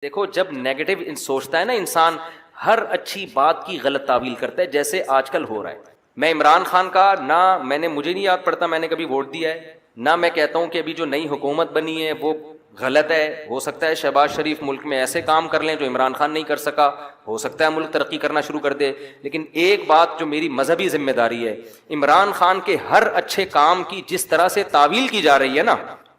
دیکھو جب نیگیٹو سوچتا ہے نا انسان، ہر اچھی بات کی غلط تعویل کرتا ہے، جیسے آج کل ہو رہا ہے۔ میں عمران خان کا نہ مجھے نہیں یاد پڑتا میں نے کبھی ووٹ دیا ہے، نہ میں کہتا ہوں کہ ابھی جو نئی حکومت بنی ہے وہ غلط ہے۔ ہو سکتا ہے شہباز شریف ملک میں ایسے کام کر لیں جو عمران خان نہیں کر سکا، ہو سکتا ہے ملک ترقی کرنا شروع کر دے، لیکن ایک بات جو میری مذہبی ذمہ داری ہے، عمران خان کے ہر اچھے کام کی جس طرح سے تعویل کی جا رہی ہے نا،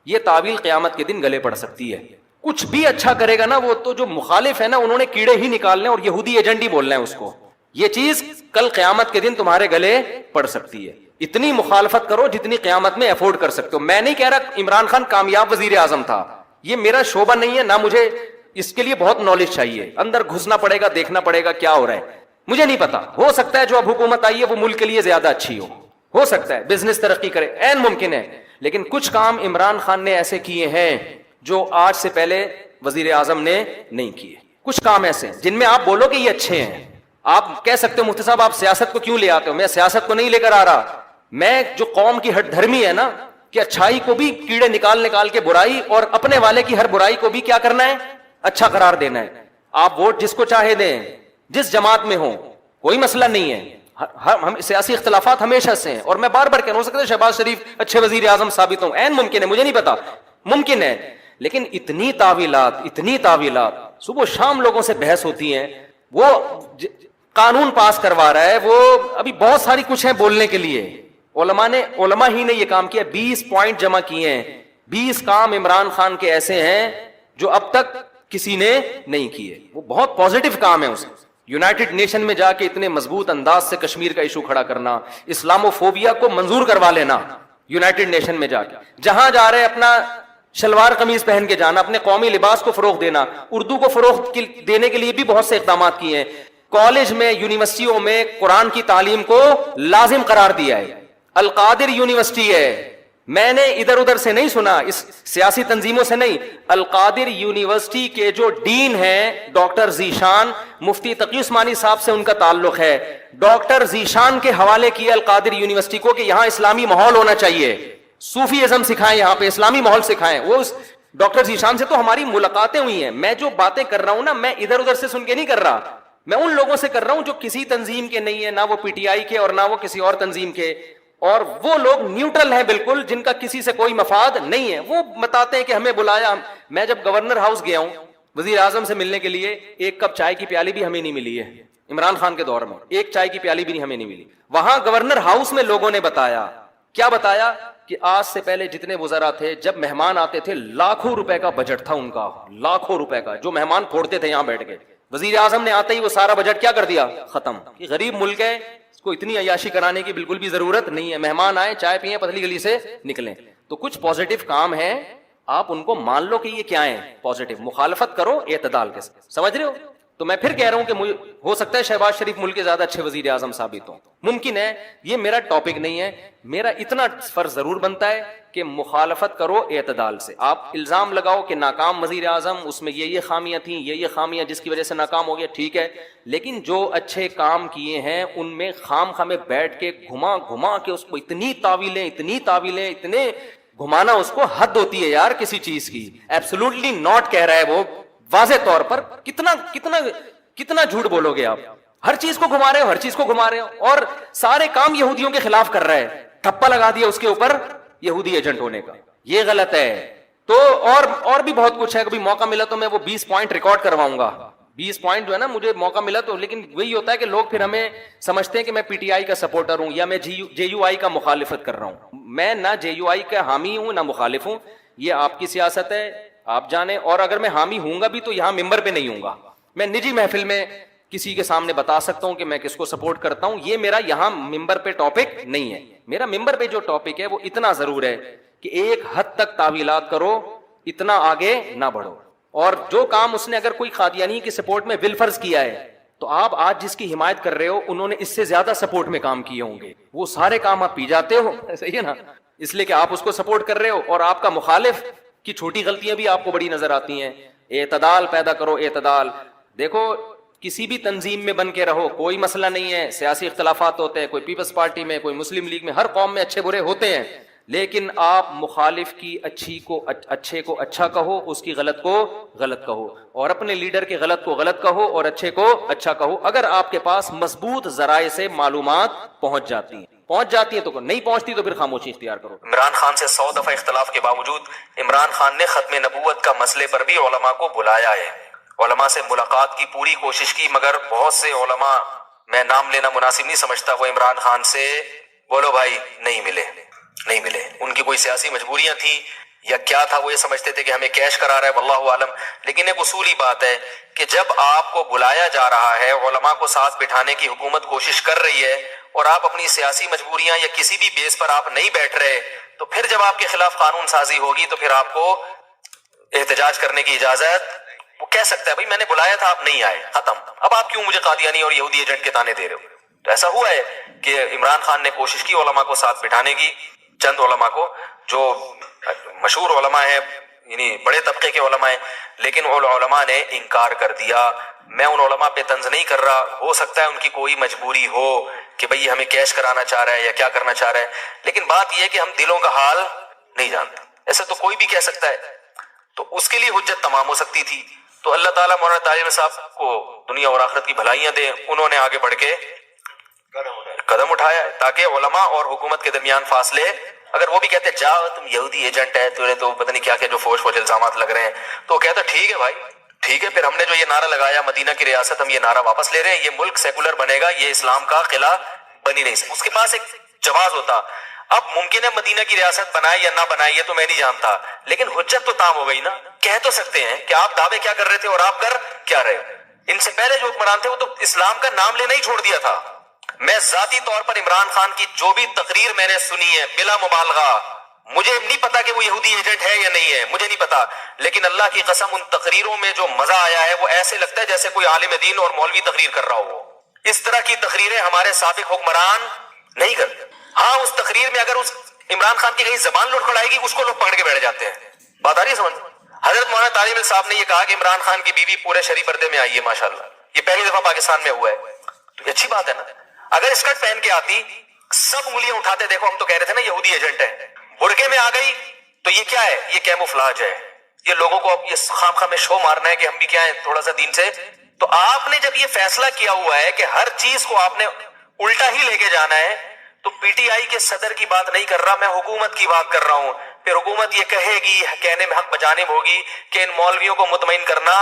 یہ تعویل قیامت کے دن گلے پڑ سکتی ہے۔ کچھ بھی اچھا کرے گا نا، وہ تو جو مخالف ہے نا انہوں نے کیڑے ہی نکالنے اور یہودی ایجنٹ ہی بولنا ہے اس کو، یہ چیز کل قیامت کے دن تمہارے گلے پڑ سکتی ہے۔ اتنی مخالفت کرو جتنی قیامت میں افورڈ کر سکتے ہو۔ میں نہیں کہہ رہا عمران خان کامیاب وزیر اعظم تھا، یہ میرا شعبہ نہیں ہے، نہ مجھے اس کے لیے بہت نالج چاہیے، اندر گھسنا پڑے گا، دیکھنا پڑے گا کیا ہو رہا ہے، مجھے نہیں پتا۔ ہو سکتا ہے جو اب حکومت آئی ہے وہ ملک کے لیے زیادہ اچھی ہو سکتا ہے بزنس ترقی کرے، عین ممکن ہے، لیکن کچھ کام عمران خان نے ایسے کیے ہیں جو آج سے پہلے وزیر اعظم نے نہیں کیے۔ کچھ کام ایسے ہیں جن میں آپ بولو کہ یہ اچھے ہیں۔ آپ کہہ سکتے ہو مفتی صاحب آپ سیاست کو کیوں لے آتے ہو؟ میں سیاست کو نہیں لے کر آ رہا، میں جو قوم کی ہٹ دھرمی ہے نا کہ اچھائی کو بھی کیڑے نکال کے برائی، اور اپنے والے کی ہر برائی کو بھی کیا کرنا ہے، اچھا قرار دینا ہے۔ آپ ووٹ جس کو چاہے دیں، جس جماعت میں ہوں، کوئی مسئلہ نہیں ہے، ہم سیاسی اختلافات ہمیشہ سے ہیں، اور میں بار بار کہہ رہا ہوں، ہو سکتا ہے شہباز شریف اچھے وزیر اعظم ثابت ہوں، عین ممکن ہے، مجھے نہیں پتا، ممکن ہے، لیکن اتنی تعویلات صبح و شام لوگوں سے بحث ہوتی ہیں۔ وہ قانون پاس کروا رہا ہے، وہ ابھی بہت ساری کچھ ہیں بولنے کے لیے، علماء ہی نے یہ کام کیا، 20 پوائنٹ جمع کیے ہیں، 20 کام عمران خان کے ایسے ہیں جو اب تک کسی نے نہیں کیے، وہ بہت پازیٹو کام ہے۔ اس یونائٹڈ نیشن میں جا کے اتنے مضبوط انداز سے کشمیر کا ایشو کھڑا کرنا، اسلاموفوبیا کو منظور کروا لینا یونائٹڈ نیشن میں جا کے، جہاں جا رہے اپنا شلوار قمیض پہن کے جانا، اپنے قومی لباس کو فروغ دینا، اردو کو فروغ دینے کے لیے بھی بہت سے اقدامات کیے ہیں۔ کالج میں، یونیورسٹیوں میں قرآن کی تعلیم کو لازم قرار دیا ہے۔ القادر یونیورسٹی ہے، میں نے ادھر ادھر سے نہیں سنا، اس سیاسی تنظیموں سے نہیں، القادر یونیورسٹی کے جو ڈین ہیں ڈاکٹر ذیشان، مفتی تقی عثمانی صاحب سے ان کا تعلق ہے، ڈاکٹر ذیشان کے حوالے کیا القادر یونیورسٹی کو کہ یہاں اسلامی ماحول ہونا چاہیے، صوفی ازم سکھائیں، یہاں پہ اسلامی ماحول سکھائیں۔ وہ ڈاکٹر ذیشان سے تو ہماری ملاقاتیں ہوئی ہیں۔ میں جو باتیں کر رہا ہوں نا، میں ادھر ادھر سے سن کے نہیں کر رہا، میں ان لوگوں سے کر رہا ہوں جو کسی تنظیم کے نہیں ہے، نہ وہ پی ٹی آئی کے اور نہ وہ کسی اور تنظیم کے، اور وہ لوگ نیوٹرل ہیں بالکل، جن کا کسی سے کوئی مفاد نہیں ہے۔ وہ بتاتے ہیں کہ ہمیں بلایا، میں جب گورنر ہاؤس گیا ہوں وزیر اعظم سے ملنے کے لیے، ایک کپ چائے کی پیالی بھی ہمیں نہیں ملی ہے، عمران خان کے دور میں ایک چائے کی پیالی بھی ہمیں نہیں ملی۔ وہاں گورنر ہاؤس میں لوگوں نے بتایا، کیا بتایا، کہ آج سے پہلے جتنے وزراء تھے جب مہمان آتے تھے لاکھوں روپے کا بجٹ تھا ان کا، لاکھوں روپے کا جو مہمان پھوڑتے تھے یہاں بیٹھ کے، وزیر اعظم نے آتے ہی وہ سارا بجٹ کیا کر دیا، ختم۔ یہ غریب ملک ہے، اس کو اتنی عیاشی کرانے کی بالکل بھی ضرورت نہیں ہے، مہمان آئے چائے پیئیں پتلی گلی سے نکلیں۔ تو کچھ پازیٹو کام ہیں، آپ ان کو مان لو کہ یہ کیا ہیں، پازیٹو، مخالفت کرو اعتدال کے ساتھ، سمجھ رہے ہو؟ تو میں پھر کہہ رہا ہوں کہ مجھے ہو سکتا ہے شہباز شریف ملک کے زیادہ اچھے وزیر اعظم ثابت ہوں، ممکن ہے، یہ میرا ٹاپک نہیں ہے، میرا اتنا فرض ضرور بنتا ہے کہ مخالفت کرو اعتدال سے۔ آپ الزام لگاؤ کہ ناکام وزیر اعظم، اس میں یہ خامیاں تھیں، یہ خامیاں جس کی وجہ سے ناکام ہو گیا، ٹھیک ہے، لیکن جو اچھے کام کیے ہیں ان میں خام خامے بیٹھ کے گھما کے اس کو اتنی تعویلیں اتنے گھمانا، اس کو حد ہوتی ہے یار کسی چیز کی۔ ایبسولوٹلی ناٹ کہہ رہا ہے وہ واضح طور پر، کتنا جھوٹ بولو گے آپ، ہر چیز کو گھما رہے ہو، اور سارے کام یہودیوں کے خلاف کر رہا ہے، ٹھپا لگا دیا اس کے اوپر یہودی ایجنٹ ہونے کا، یہ غلط ہے۔ تو اور بھی بہت کچھ ہے، کبھی موقع ملا تو میں وہ 20 پوائنٹ ریکارڈ کرواؤں گا، 20 پوائنٹ جو ہے نا مجھے موقع ملا تو، لیکن وہی ہوتا ہے کہ لوگ پھر ہمیں سمجھتے ہیں کہ میں پی ٹی آئی کا سپورٹر ہوں یا میں جے یو آئی کا مخالفت کر رہا ہوں۔ میں نہ جے یو آئی کا حامی ہوں نہ مخالف ہوں، یہ آپ کی سیاست ہے، آپ جانیں، اور اگر میں حامی ہوں گا بھی تو یہاں ممبر پہ نہیں ہوں گا، میں نجی محفل میں کسی کے سامنے بتا سکتا ہوں کہ میں کس کو سپورٹ کرتا ہوں، یہ میرا یہاں ممبر پہ ٹاپک نہیں ہے۔ میرا ممبر پہ جو ٹاپک ہے وہ اتنا ضرور ہے کہ ایک حد تک تعویلات کرو، اتنا آگے نہ بڑھو، اور جو کام اس نے اگر کوئی قادیانی کی سپورٹ میں بالفرض کیا ہے تو آپ آج جس کی حمایت کر رہے ہو انہوں نے اس سے زیادہ سپورٹ میں کام کیے ہوں گے، وہ سارے کام آپ پی جاتے ہو، صحیح ہے نا، اس لیے کہ آپ اس کو سپورٹ کر رہے ہو، اور آپ کا مخالف کی چھوٹی غلطیاں بھی آپ کو بڑی نظر آتی ہیں۔ اعتدال پیدا کرو، اعتدال۔ دیکھو کسی بھی تنظیم میں بن کے رہو، کوئی مسئلہ نہیں ہے، سیاسی اختلافات ہوتے ہیں، کوئی پیپلز پارٹی میں، کوئی مسلم لیگ میں، ہر قوم میں اچھے برے ہوتے ہیں، لیکن آپ مخالف کی اچھے کو اچھا کہو، اس کی غلط کو غلط کہو، اور اپنے لیڈر کے غلط کو غلط کہو اور اچھے کو اچھا کہو، اگر آپ کے پاس مضبوط ذرائع سے معلومات پہنچ جاتی ہیں تو نہیں پہنچتی تو پھر خاموشی اختیار کرو۔ عمران خان سے 100 دفعہ اختلاف کے باوجود عمران خان نے ختم نبوت کا مسئلے پر بھی علماء کو بلایا ہے، علماء سے ملاقات کی پوری کوشش کی، مگر بہت سے علماء، میں نام لینا مناسب نہیں سمجھتا، وہ عمران خان سے بولو بھائی نہیں ملے۔ ان کی کوئی سیاسی مجبوریاں تھیں یا کیا تھا، وہ یہ سمجھتے تھے کہ ہمیں کیش کرا رہا ہے، واللہ عالم۔ لیکن ایک اصولی بات ہے کہ جب آپ کو بلایا جا رہا ہے، علماء کو ساتھ بٹھانے کی حکومت کوشش کر رہی ہے، اور آپ اپنی سیاسی مجبوریاں یا کسی بھی بیس پر آپ نہیں بیٹھ رہے، تو پھر جب آپ کے خلاف قانون سازی ہوگی تو پھر آپ کو احتجاج کرنے کی اجازت، وہ کہہ سکتا ہے بھائی میں نے بلایا تھا آپ نہیں آئے، ختم، اب آپ کیوں مجھے قادیانی اور یہودی ایجنٹ کے تانے دے رہے ہو؟ تو ایسا ہوا ہے کہ عمران خان نے کوشش کی علماء کو ساتھ بٹھانے کی، چند علماء کو جو مشہور علماء ہیں، یعنی بڑے طبقے کے علماء ہیں، لیکن ان علماء نے انکار کر دیا۔ میں ان علماء پہ طنز نہیں کر رہا، ہو سکتا ہے ان کی کوئی مجبوری ہو کہ بھئی ہمیں کیش کرانا چاہ رہا ہے یا کیا کرنا چاہ رہا ہے، لیکن بات یہ ہے کہ ہم دلوں کا حال نہیں جانتے، ایسے تو کوئی بھی کہہ سکتا ہے، تو اس کے لیے حجت تمام ہو سکتی تھی۔ تو اللہ تعالیٰ مولانا طاہر صاحب کو دنیا اور آخرت کی بھلائیاں دے، انہوں نے آگے بڑھ کے قدم اٹھایا تاکہ علماء اور حکومت کے درمیان فاصلے، اگر وہ بھی کہتے جاؤ تم یہودی ایجنٹ ہے، تمہیں تو پتہ نہیں کیا کیا جو فوج الزامات لگ رہے ہیں، تو وہ کہتا ٹھیک ہے بھائی ٹھیک ہے، پھر ہم نے جو یہ نعرہ لگایا مدینہ کی ریاست، ہم یہ نعرہ واپس لے رہے ہیں، یہ ملک سیکولر بنے گا، یہ اسلام کا قلعہ بن ہی نہیں سکتا۔ اس کے پاس ایک جواز ہوتا، اب ممکن ہے مدینہ کی ریاست بنائے یا نہ بنائے یہ تو میں نہیں جانتا، لیکن حجت تو تام ہو گئی نا، کہہ تو سکتے ہیں کہ آپ دعوے کیا کر رہے تھے اور آپ کر کیا رہے ہو۔ ان سے پہلے جو حکمران تھے وہ تو اسلام کا نام لینا ہی چھوڑ دیا تھا۔ میں ذاتی طور پر عمران خان کی جو بھی تقریر میں نے سنی ہے بلا مبالغہ، مجھے نہیں پتا کہ وہ یہودی ایجنٹ ہے یا نہیں ہے، مجھے نہیں پتا، لیکن اللہ کی قسم ان تقریروں میں جو مزہ آیا ہے وہ ایسے لگتا ہے جیسے کوئی عالم دین اور مولوی تقریر کر رہا ہو۔ اس طرح کی تقریریں ہمارے سابق حکمران نہیں کرتے۔ ہاں اس تقریر میں اگر اس عمران خان کی کہیں زبان لڑکھڑائے گی اس کو لوگ پکڑ کے بیٹھ جاتے ہیں، بات آ رہی ہے سمجھ؟ حضرت مولانا طارق صاحب نے یہ کہا کہ عمران خان کی بیوی پورے شرعی پردے میں آئی ہے، ماشاءاللہ یہ پہلی دفعہ پاکستان میں ہوا ہے، تو یہ اچھی بات ہے نا۔ اگر اسکرٹ پہن کے آتی سب انگلیاں اٹھاتے، دیکھو ہم تو کہہ رہے تھے نا یہودی ایجنٹ ہے، برقعے میں آ گئی تو یہ کیا ہے؟ یہ کیموفلاج ہے، یہ لوگوں کو اب یہ خام خواہ میں شو مارنا ہے کہ ہم بھی کیا ہیں تھوڑا سا دین سے۔ تو آپ نے جب یہ فیصلہ کیا ہوا ہے کہ ہر چیز کو آپ نے الٹا ہی لے کے جانا ہے، تو پی ٹی آئی کے صدر کی بات نہیں کر رہا میں، حکومت کی بات کر رہا ہوں۔ پھر حکومت یہ کہے گی، کہنے میں حق بجانب ہوگی کہ ان مولویوں کو مطمئن کرنا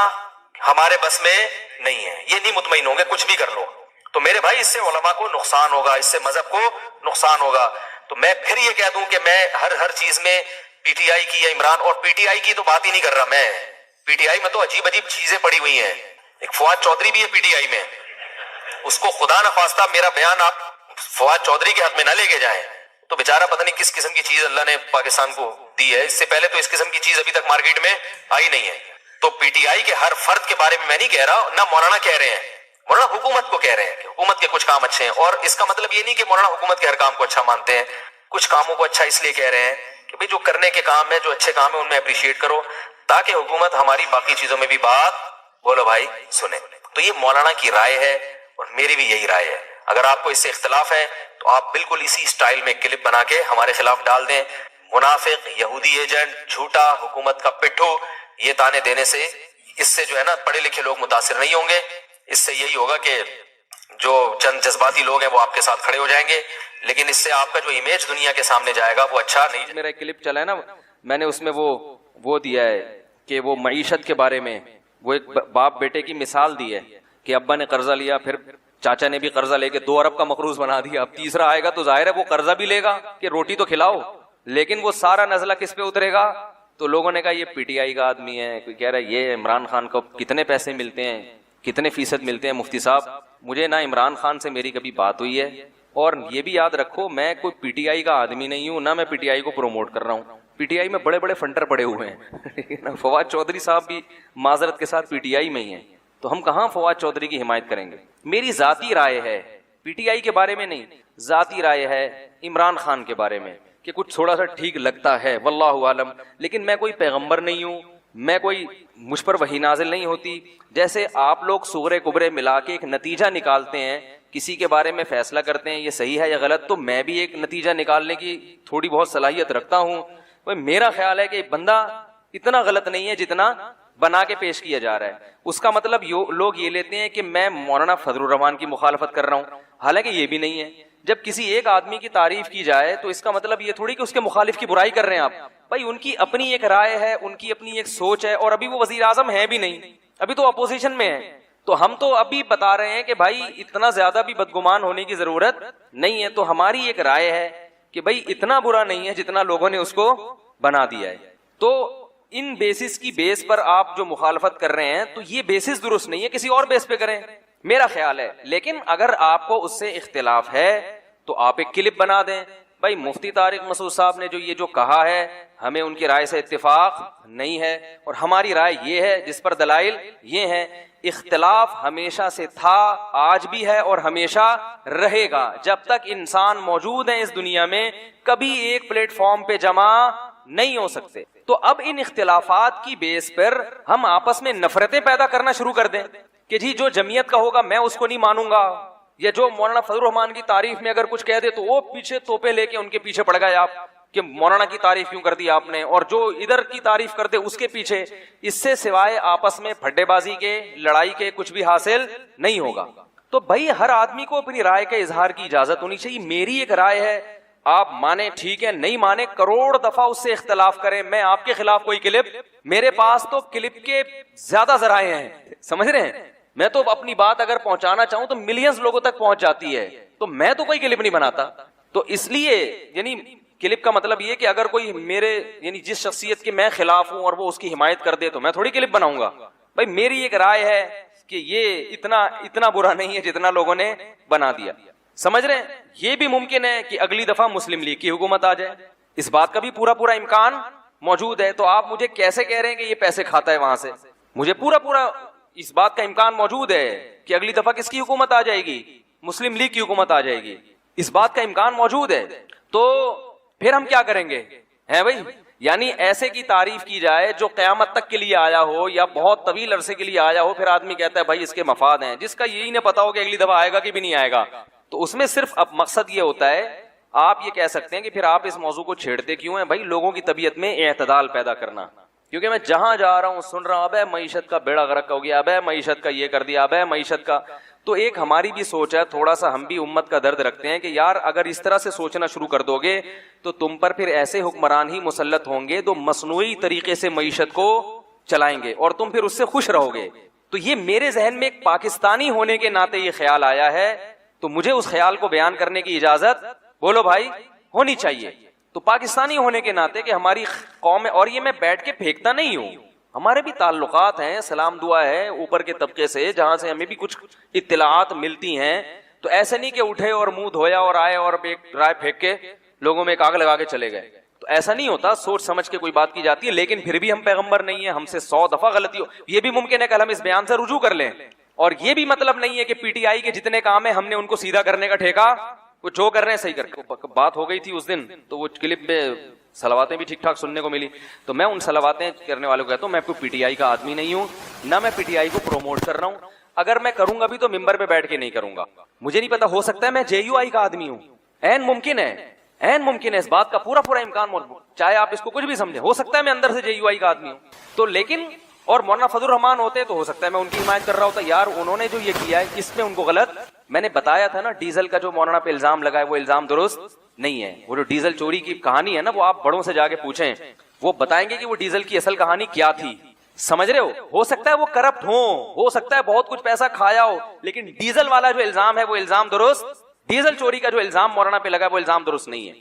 ہمارے بس میں نہیں ہے، یہ نہیں مطمئن ہوں گے کچھ بھی کر لو، تو میرے بھائی اس سے علماء کو نقصان ہوگا، اس سے مذہب کو نقصان ہوگا۔ تو میں پھر یہ کہہ دوں کہ میں ہر چیز میں پی ٹی آئی کی یا عمران، اور پی ٹی آئی کی تو بات ہی نہیں کر رہا میں، پی ٹی آئی میں تو عجیب عجیب چیزیں پڑی ہوئی ہیں، ایک فواد چودھری بھی ہے پی ٹی آئی میں، اس کو خدا نخواستہ میرا بیان آپ فواد چودھری کے حق میں نہ لے کے جائیں، تو بیچارہ پتہ نہیں کس قسم کی چیز اللہ نے پاکستان کو دی ہے، اس سے پہلے تو اس قسم کی چیز ابھی تک مارکیٹ میں آئی نہیں ہے۔ تو پی ٹی آئی کے ہر فرد کے بارے میں نہیں کہہ رہا، نہ مولانا کہہ رہے ہیں، مولانا حکومت کو کہہ رہے ہیں کہ حکومت کے کچھ کام اچھے ہیں، اور اس کا مطلب یہ نہیں کہ مولانا حکومت کے ہر کام کو اچھا مانتے ہیں، کچھ کاموں کو اچھا اس لیے کہہ رہے ہیں کہ بھئی جو کرنے کے کام ہے، جو اچھے کام ہے ان میں اپریشیٹ کرو، تاکہ حکومت ہماری باقی چیزوں میں بھی بات بولو بھائی سنیں۔ تو یہ مولانا کی رائے ہے اور میری بھی یہی رائے ہے۔ اگر آپ کو اس سے اختلاف ہے تو آپ بالکل اسی سٹائل میں کلپ بنا کے ہمارے خلاف ڈال دیں، منافق، یہودی ایجنٹ، جھوٹا، حکومت کا پٹھو، یہ تانے دینے سے اس سے جو ہے نا پڑھے لکھے لوگ متاثر نہیں ہوں گے، اس سے یہی ہوگا کہ جو چند جذباتی لوگ ہیں وہ آپ کے ساتھ کھڑے ہو جائیں گے، لیکن اس سے آپ کا جو امیج دنیا کے سامنے جائے گا وہ اچھا نہیں۔ میرا ایک کلپ چلا ہے نا، میں نے اس میں وہ دیا ہے کہ وہ معیشت کے بارے میں وہ ایک باپ بیٹے کی مثال دی ہے کہ ابا نے قرضہ لیا، پھر چاچا نے بھی قرضہ لے کے 2 ارب کا مقروض بنا دیا، اب تیسرا آئے گا تو ظاہر ہے وہ قرضہ بھی لے گا کہ روٹی تو کھلاؤ، لیکن وہ سارا نزلہ کس پہ اترے گا؟ تو لوگوں نے کہا یہ پی ٹی آئی کا آدمی ہے، کوئی کہہ رہا ہے یہ عمران خان کو کتنے پیسے ملتے ہیں، کتنے فیصد ملتے ہیں۔ مفتی صاحب مجھے نہ عمران خان سے میری کبھی بات ہوئی ہے، اور یہ بھی یاد رکھو میں کوئی پی ٹی آئی کا آدمی نہیں ہوں، نہ میں پی ٹی آئی کو پروموٹ کر رہا ہوں۔ پی ٹی آئی میں بڑے بڑے فنڈر پڑے ہوئے ہیں فواد چودھری صاحب بھی معذرت کے ساتھ پی ٹی آئی میں ہی ہیں، تو ہم کہاں فواد چودھری کی حمایت کریں گے؟ میری ذاتی رائے ہے، پی ٹی آئی کے بارے میں نہیں، ذاتی رائے ہے عمران خان کے بارے میں کہ کچھ تھوڑا سا ٹھیک لگتا ہے، واللہ عالم، لیکن میں کوئی پیغمبر نہیں ہوں، میں کوئی مجھ پر وحی نازل نہیں ہوتی۔ جیسے آپ لوگ صغرے کبرے ملا کے ایک نتیجہ نکالتے ہیں کسی کے بارے میں فیصلہ کرتے ہیں یہ صحیح ہے یا غلط, تو میں بھی ایک نتیجہ نکالنے کی تھوڑی بہت صلاحیت رکھتا ہوں. میرا خیال ہے کہ بندہ اتنا غلط نہیں ہے جتنا بنا کے پیش کیا جا رہا ہے. اس کا مطلب لوگ یہ لیتے ہیں کہ میں مولانا فضل الرحمان کی مخالفت کر رہا ہوں, حالانکہ یہ بھی نہیں ہے. جب کسی ایک آدمی کی تعریف کی جائے تو اس کا مطلب یہ تھوڑی کہ اس کے مخالف کی برائی کر رہے ہیں آپ. بھائی ان کی اپنی ایک رائے ہے, ان کی اپنی ایک سوچ ہے, اور ابھی وہ وزیر اعظم ہے بھی نہیں, ابھی تو اپوزیشن میں ہے. تو ہم تو ابھی بتا رہے ہیں کہ بھائی اتنا زیادہ بھی بدگمان ہونے کی ضرورت نہیں ہے. تو ہماری ایک رائے ہے کہ بھائی اتنا برا نہیں ہے جتنا لوگوں نے اس کو بنا دیا ہے. تو ان بیسس کی بیس پر آپ جو مخالفت کر رہے ہیں تو یہ بیسس درست نہیں ہے, کسی اور بیس پہ کریں, میرا خیال ہے. لیکن اگر آپ کو اس سے اختلاف ہے تو آپ ایک کلپ بنا دیں, بھائی مفتی طارق مسعود صاحب نے جو یہ جو کہا ہے ہمیں ان کی رائے سے اتفاق نہیں ہے, اور ہماری رائے یہ ہے جس پر دلائل یہ ہیں. اختلاف ہمیشہ سے تھا, آج بھی ہے اور ہمیشہ رہے گا. جب تک انسان موجود ہیں اس دنیا میں کبھی ایک پلیٹ فارم پہ جمع نہیں ہو سکتے. تو اب ان اختلافات کی بیس پر ہم آپس میں نفرتیں پیدا کرنا شروع کر دیں کہ جی جو جمعیت کا ہوگا میں اس کو نہیں مانوں گا, یا جو مولانا فضل الرحمان کی تعریف میں اگر کچھ کہہ دے تو وہ پیچھے توپے لے کے ان کے پیچھے پڑ گئے آپ کہ مولانا کی تعریف کیوں کر دی آپ نے, اور جو ادھر کی تعریف کرتے اس کے پیچھے. اس سے سوائے آپس میں پھڈے بازی کے, لڑائی کے کچھ بھی حاصل نہیں ہوگا. تو بھائی ہر آدمی کو اپنی رائے کے اظہار کی اجازت ہونی چاہیے. میری ایک رائے ہے, آپ مانے ٹھیک ہے, نہیں مانے کروڑ دفعہ اس سے اختلاف کریں. میں آپ کے خلاف کوئی کلپ, میرے پاس تو کلپ کے زیادہ ذرائع ہیں, سمجھ رہے ہیں. میں تو اپنی بات اگر پہنچانا چاہوں تو ملینز لوگوں تک پہنچ جاتی ہے, تو میں تو کوئی کلپ نہیں بناتا. تو اس لیے یعنی کلپ کا مطلب یہ کہ اگر کوئی میرے یعنی جس شخصیت کے میں خلاف ہوں اور وہ اس کی حمایت کر دے تو میں تھوڑی کلپ بناؤں گا. بھائی میری ایک رائے ہے کہ یہ اتنا برا نہیں ہے جتنا لوگوں نے بنا دیا. سمجھ رہے ہیں. یہ بھی ممکن ہے کہ اگلی دفعہ مسلم لیگ کی حکومت آ جائے, اس بات کا بھی پورا امکان موجود ہے. تو آپ مجھے کیسے کہہ رہے ہیں کہ یہ پیسے کھاتا ہے وہاں سے؟ مجھے پورا اس بات کا امکان موجود ہے کہ اگلی دفعہ کس کی حکومت آ جائے گی, مسلم لیگ کی حکومت آ جائے گی, اس بات کا امکان موجود ہے. تو پھر ہم کیا کریں گے ہیں بھائی؟ یعنی ایسے کی تعریف کی جائے جو قیامت تک کے لیے آیا ہو یا بہت طویل عرصے کے لیے آیا ہو, پھر آدمی کہتا ہے بھائی اس کے مفاد ہیں, جس کا یہی نہ پتا ہو کہ اگلی دفعہ آئے گا کہ بھی نہیں آئے گا. تو اس میں صرف اب مقصد یہ ہوتا ہے, آپ یہ کہہ سکتے ہیں کہ پھر آپ اس موضوع کو چھیڑتے کیوں ہیں بھائی؟ لوگوں کی طبیعت میں اعتدال پیدا کرنا. کیونکہ میں جہاں جا رہا ہوں سن رہا ہوں اب ہے معیشت کا بیڑا غرق ہو گیا, اب ہے معیشت کا یہ کر دیا, اب ہے معیشت کا. تو ایک ہماری بھی سوچ ہے, تھوڑا سا ہم بھی امت کا درد رکھتے ہیں کہ یار اگر اس طرح سے سوچنا شروع کر دو گے تو تم پر پھر ایسے حکمران ہی مسلط ہوں گے جو مصنوعی طریقے سے معیشت کو چلائیں گے اور تم پھر اس سے خوش رہو گے. تو یہ میرے ذہن میں ایک پاکستانی ہونے کے ناطے یہ خیال آیا ہے, تو مجھے اس خیال کو بیان کرنے کی اجازت بولو بھائی ہونی چاہیے. تو پاکستانی ہونے کے ناطے کہ ہماری قوم ہے, اور یہ میں بیٹھ کے پھینکتا نہیں ہوں, ہمارے بھی تعلقات ہیں, سلام دعا ہے اوپر کے طبقے سے جہاں سے ہمیں بھی کچھ اطلاعات ملتی ہیں. تو ایسے نہیں کہ اٹھے اور منہ دھویا اور آئے اور ایک رائے پھینک کے لوگوں میں ایک آگ لگا کے چلے گئے. تو ایسا نہیں ہوتا, سوچ سمجھ کے کوئی بات کی جاتی ہے. لیکن پھر بھی ہم پیغمبر نہیں ہیں, ہم سے 100 دفعہ غلطی ہو. یہ بھی ممکن ہے کہ ہم اس بیان سے رجوع کر لیں, اور یہ بھی مطلب نہیں ہے کہ پی ٹی آئی کے جتنے کام ہیں ہم نے ان کو سیدھا کرنے کا ٹھیکہ, وہ جو کر رہے ہیں صحیح کر. بات ہو گئی تھی اس دن تو وہ کلپ میں صلواتیں بھی ٹھیک ٹھاک سننے کو ملی, تو میں ان صلواتیں کرنے والوں کو کہتا ہوں میں کوئی پی ٹی آئی کا آدمی نہیں ہوں, نہ میں پی ٹی آئی کو پروموٹ کر رہا ہوں. اگر میں کروں گا بھی تو ممبر پہ بیٹھ کے نہیں کروں گا. مجھے نہیں پتا, ہو سکتا ہے میں جے یو آئی کا آدمی ہوں, عین ممکن ہے, اس بات کا پورا امکان موجود, چاہے آپ اس کو کچھ بھی سمجھیں, ہو سکتا ہے میں اندر سے جے یو آئی کا آدمی ہوں. تو لیکن اور مولانا فضل الرحمان ہوتے تو ہو سکتا ہے میں ان کی حمایت کر رہا ہوتا, یار انہوں نے جو یہ کیا ہے اس میں ان کو غلط. میں نے بتایا تھا نا ڈیزل کا جو مولانا پہ الزام لگا ہے وہ الزام درست نہیں ہے. وہ جو ڈیزل چوری کی کہانی ہے نا, وہ آپ بڑوں سے جا کے پوچھیں, وہ بتائیں گے کہ وہ ڈیزل کی اصل کہانی کیا تھی. سمجھ رہے ہو سکتا ہے وہ کرپٹ ہو سکتا ہے بہت کچھ پیسہ کھایا ہو, لیکن ڈیزل والا جو الزام ہے وہ الزام درست, ڈیزل چوری کا جو الزام مولانا پہ لگا ہے وہ الزام درست نہیں ہے.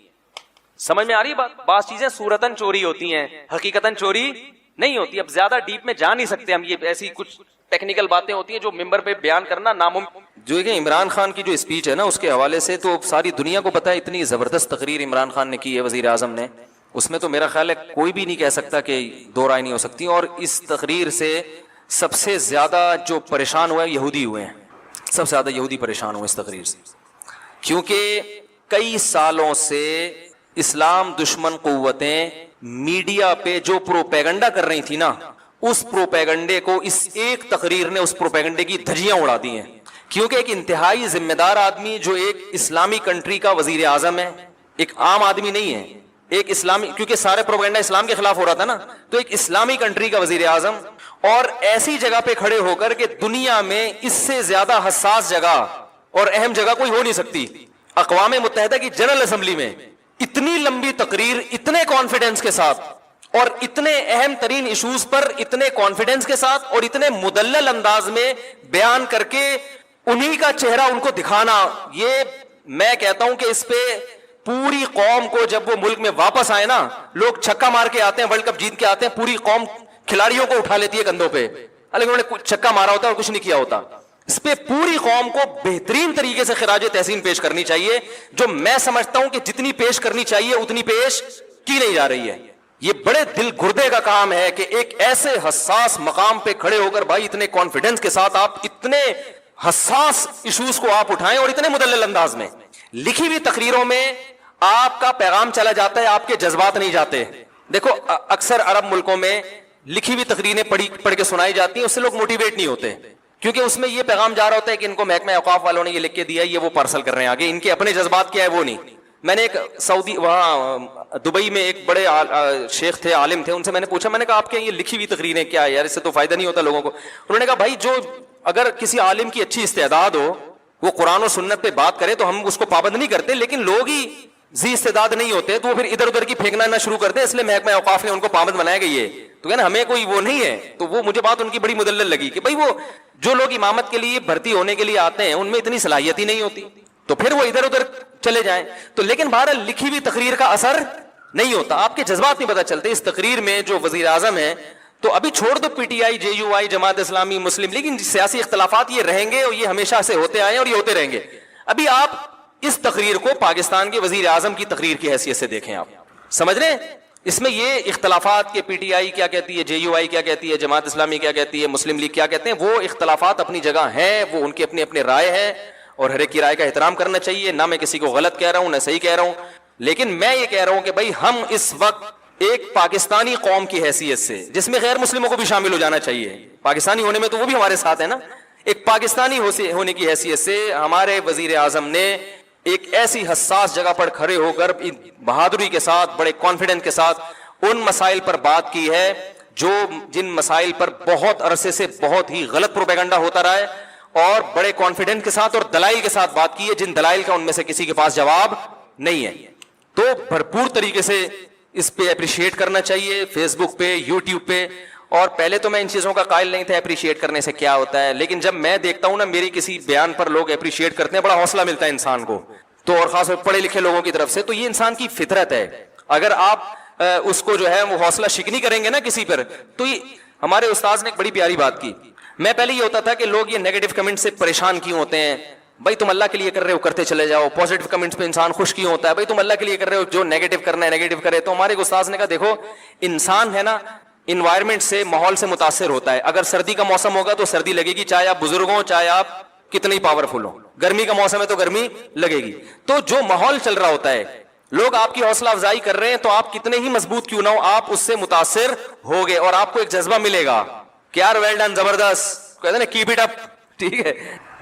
سمجھ میں آ رہی بات؟ بعض چیزیں صورتاً چوری ہوتی ہیں, حقیقتاً چوری نہیں ہوتی. اب زیادہ ڈیپ میں جا نہیں سکتے ہم, یہ ایسی کچھ ٹیکنیکل باتیں ہوتی ہیں جو ممبر پہ بیان کرنا ناممکن. جو کہ عمران خان کی جو اسپیچ ہے نا اس کے حوالے سے تو ساری دنیا کو پتا ہے, اتنی زبردست تقریر عمران خان نے کی ہے وزیر اعظم نے, اس میں تو میرا خیال ہے کوئی بھی نہیں کہہ سکتا کہ دو رائے نہیں ہو سکتی. اور اس تقریر سے سب سے زیادہ جو پریشان ہوئے یہودی ہوئے ہیں, سب سے زیادہ یہودی پریشان ہوئے اس تقریر سے, کیونکہ کئی سالوں سے اسلام دشمن قوتیں میڈیا پہ جو پروپیگنڈا کر رہی تھی نا, اس پروپیگنڈے کو اس ایک تقریر نے اس پروپیگنڈے کی دھجیاں اڑا دی ہیں کیونکہ ایک انتہائی ذمہ دار آدمی جو ایک اسلامی کنٹری کا وزیر اعظم ہے، ایک عام آدمی نہیں ہے، ایک اسلامی، کیونکہ سارے پروپیگنڈا اسلام کے خلاف ہو رہا تھا نا، تو ایک اسلامی کنٹری کا وزیر اعظم، اور ایسی جگہ پہ کھڑے ہو کر کہ دنیا میں اس سے زیادہ حساس جگہ اور اہم جگہ کوئی ہو نہیں سکتی، اقوام متحدہ کی جنرل اسمبلی میں اتنی لمبی تقریر اتنے کانفیڈنس کے ساتھ اور اتنے اہم ترین ایشوز پر اتنے کانفیڈنس کے ساتھ اور اتنے مدلل انداز میں بیان کر کے انہی کا چہرہ ان کو دکھانا، یہ میں کہتا ہوں کہ اس پہ پوری قوم کو، جب وہ ملک میں واپس آئے نا، لوگ چھکا مار کے آتے ہیں، ورلڈ کپ جیت کے آتے ہیں، پوری قوم کھلاڑیوں کو اٹھا لیتی ہے کندھوں پہ، حالانکہ انہوں نے چھکا مارا ہوتا ہے اور کچھ نہیں کیا ہوتا. اس پہ پوری قوم کو بہترین طریقے سے خراج تحسین پیش کرنی چاہیے، جو میں سمجھتا ہوں کہ جتنی پیش کرنی چاہیے اتنی پیش کی نہیں جا رہی ہے. یہ بڑے دل گردے کا کام ہے کہ ایک ایسے حساس مقام پہ کھڑے ہو کر بھائی اتنے کانفیڈنس کے ساتھ آپ اتنے حساس ایشوز کو آپ اٹھائیں اور اتنے مدلل انداز میں. لکھی ہوئی تقریروں میں آپ کا پیغام چلا جاتا ہے، آپ کے جذبات نہیں جاتے. دیکھو اکثر عرب ملکوں میں لکھی ہوئی تقریریں پڑھ کے سنائی جاتی ہیں، اس سے لوگ موٹیویٹ نہیں ہوتے، کیونکہ اس میں یہ پیغام جا رہا ہوتا ہے کہ ان کو محکمہ اوقاف والوں نے یہ لکھ کے دیا ہے، یہ وہ پارسل کر رہے ہیں آگے، ان کے اپنے جذبات کیا ہے وہ نہیں. میں نے ایک سعودی وہاں دبئی میں ایک بڑے شیخ تھے، عالم تھے، ان سے میں نے پوچھا، میں نے کہا آپ کے یہ لکھی ہوئی تقریریں کیا ہے یار، اس سے تو فائدہ نہیں ہوتا لوگوں کو. انہوں نے کہا بھائی جو اگر کسی عالم کی اچھی استعداد ہو، وہ قرآن و سنت پہ بات کرے تو ہم اس کو پابند نہیں کرتے، لیکن لوگ ہی ذی استعداد نہیں ہوتے تو وہ پھر ادھر ادھر کی پھینکنا نہ شروع کرتے، اس لیے محکمہ اوقاف نے ان کو پابند بنایا گئی ہے. تو کہنا ہمیں کوئی وہ نہیں ہے. تو وہ مجھے بات ان کی بڑی مدلل لگی کہ بھائی وہ جو لوگ امامت کے لیے بھرتی ہونے کے لیے آتے ہیں ان میں اتنی صلاحیت ہی نہیں ہوتی، تو پھر وہ ادھر ادھر چلے جائیں. تو لیکن بہرحال لکھی ہوئی تقریر کا اثر نہیں ہوتا، آپ کے جذبات نہیں پتہ چلتے. اس تقریر میں جو وزیر اعظم ہے، تو ابھی چھوڑ دو P T I, J you I, Jamaat Islami, Muslim league, سیاسی اختلافات یہ رہیں گے اور یہ ہمیشہ سے ہوتے آئے اور یہ ہوتے رہیں گے. ابھی آپ اس تقریر کو پاکستان کے وزیر اعظم کی تقریر کی حیثیت سے دیکھیں، آپ سمجھ رہے ہیں اس میں یہ اختلافات کے پی ٹی آئی کیا کہتی ہے، جے یو آئی کیا کہتی ہے، جماعت اسلامی کیا کہتی ہے، مسلم لیگ کیا کہتے ہیں، وہ اختلافات اپنی جگہ ہیں، وہ ان کی اپنی اپنی رائے ہے اور ہر ایک کی رائے کا احترام کرنا چاہیے. نہ میں کسی کو غلط کہہ رہا ہوں نہ صحیح کہہ رہا ہوں، لیکن میں یہ کہہ رہا ہوں کہ بھائی ہم اس وقت ایک پاکستانی قوم کی حیثیت سے، جس میں غیر مسلموں کو بھی شامل ہو جانا چاہیے، پاکستانی ہونے میں تو وہ بھی ہمارے ساتھ ہے نا، ایک پاکستانی ہونے کی حیثیت سے ہمارے وزیر اعظم نے ایک ایسی حساس جگہ پر کھڑے ہو کر بہادری کے ساتھ، بڑے کانفیڈنس کے ساتھ ان مسائل پر بات کی ہے جن مسائل پر بہت عرصے سے بہت ہی غلط پروپیگنڈا ہوتا رہا ہے، اور بڑے کانفیڈنس کے ساتھ اور دلائل کے ساتھ بات کی ہے جن دلائل کا ان میں سے کسی کے پاس جواب نہیں ہے. تو بھرپور طریقے سے اس پہ اپریشیٹ کرنا چاہیے، فیس بک پہ، یوٹیوب پہ. اور پہلے تو میں ان چیزوں کا قائل نہیں تھا اپریشیٹ کرنے سے کیا ہوتا ہے، لیکن جب میں دیکھتا ہوں نا میری کسی بیان پر لوگ اپریشیٹ کرتے ہیں، بڑا حوصلہ ملتا ہے انسان کو، تو اور خاص طور پڑھے لکھے لوگوں کی طرف سے. تو یہ انسان کی فطرت ہے، اگر آپ اس کو جو ہے وہ حوصلہ شکنی کریں گے نا کسی پر. تو یہ ہمارے استاذ نے ایک بڑی پیاری بات کی. میں پہلے یہ ہوتا تھا کہ لوگ یہ نیگیٹو کمنٹ سے پریشان کیوں ہوتے ہیں، بھائی تم اللہ کے لیے کر رہے ہو کرتے چلے جاؤ، پازیٹو کمنٹس پہ انسان خوش کیوں ہوتا ہے، بھائی تم اللہ کے لیے کر رہے ہو، جو نیگیٹو کرنا ہے نیگیٹو کرے. تو ہمارے استاذ نے کہا دیکھو انسان ہے نا انوائرمنٹ سے، ماحول سے متاثر ہوتا ہے. اگر سردی کا موسم ہوگا تو سردی لگے گی، چاہے آپ بزرگ ہوں چاہے آپ کتنے ہی پاورفل ہوں. گرمی کا موسم ہے تو گرمی لگے گی. تو جو ماحول چل رہا ہوتا ہے، لوگ آپ کی حوصلہ افزائی کر رہے ہیں تو آپ کتنے ہی مضبوط کیوں نہ ہو، آپ اس سے متاثر ہوگے اور آپ کو ایک جذبہ ملے گا کہ یار ویل ڈن، زبردست، کہتے ہیں نا کیپ اٹ اپ. ٹھیک ہے،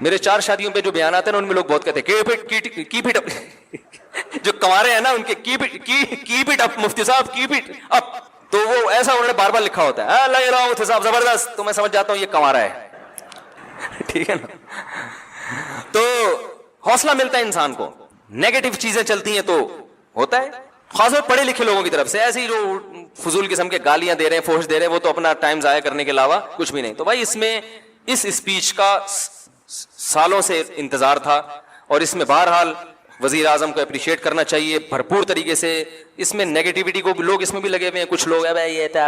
میرے 4 شادیوں پہ جو بیانات ہیں نا ان میں لوگ بہت کہتے ہیں کیپ اٹ اپ. جو کنوارے ہیں نا ان کے کیپ اٹ اپ، مفتی صاحب کیپ اٹ اپ. تو وہ ایسا انہوں نے بار بار لکھا ہوتا ہے، اللہ اللہ مفتی صاحب زبردست. تو میں سمجھ جاتا ہوں یہ کنوارا ہے. ٹھیک ہے نا. تو حوصلہ ملتا ہے انسان کو. نیگیٹو چیزیں چلتی ہیں تو ہوتا ہے، خاص طور پڑھے لکھے لوگوں کی طرف سے. ایسی جو فضول قسم کے گالیاں دے رہے ہیں، فوش دے رہے ہیں، وہ تو اپنا ٹائم ضائع کرنے کے علاوہ کچھ بھی نہیں. تو بھائی اس میں اس اسپیچ کا سالوں سے انتظار تھا اور اس میں بہرحال وزیر اعظم کو اپریشیٹ کرنا چاہیے بھرپور طریقے سے. اس میں نیگیٹیوٹی کو لوگ اس میں بھی لگے ہوئے ہیں. کچھ لوگ یہ تھا